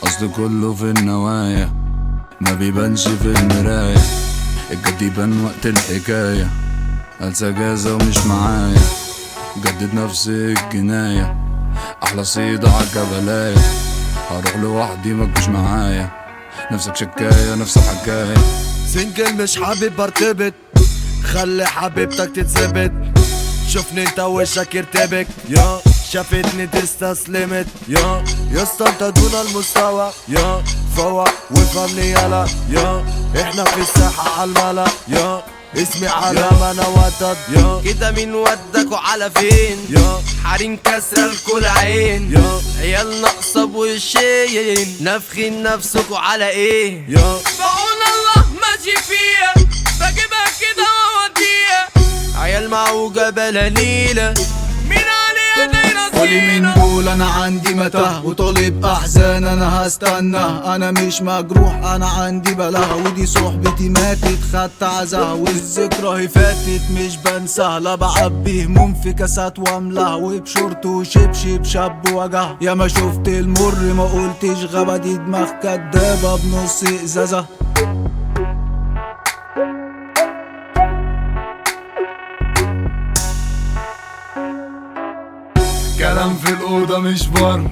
اصل كله في النوايا ما بيبانش في المراية، الجد يبان وقت الحكاية، هلسة جازة ومش معايا، جدد نفس الجناية، احلى صيدة عالجبلاية، هروح لوحدي متجوش معايا، نفسك شكاية نفس الحكاية. سنجل مش حابب ارتبط، خلي حبيبتك تتثبت، شوفني انت وشك يرتبك، يا شافتني تستسلمت، يا اسطى انت دون المستوى، يا فوق وافهمني يلا، يا احنا في الساحة عالملا، يا اسمي علامة انا وتد، يا كده مين ودك وعلى فين؟ يا حريم كسر الكل عين، يا عيال ناقصة بوشين، نافخين نفسكوا على ايه؟ يا بعون الله ماشي فيها، بجيبها كده واوديها، عيال معوجة بلاليلة، مين عليها دايرة قولي من زينة؟ دول انا عندي متاهة وطالب احزان انا هستناه، انا مش مجروح انا عندي بلاها، ودي صحبتي ماتت خدت عزاها، والذكرى هي فاتت مش بنساها، لا بعبي هموم في كاسات واملاها، وبشورت وشبشب شاب وجعها، يا ما شفت المر ما قلتش غابة، دي دماغ كدابة بنص ازازة. كلام في الأوضة مش بره،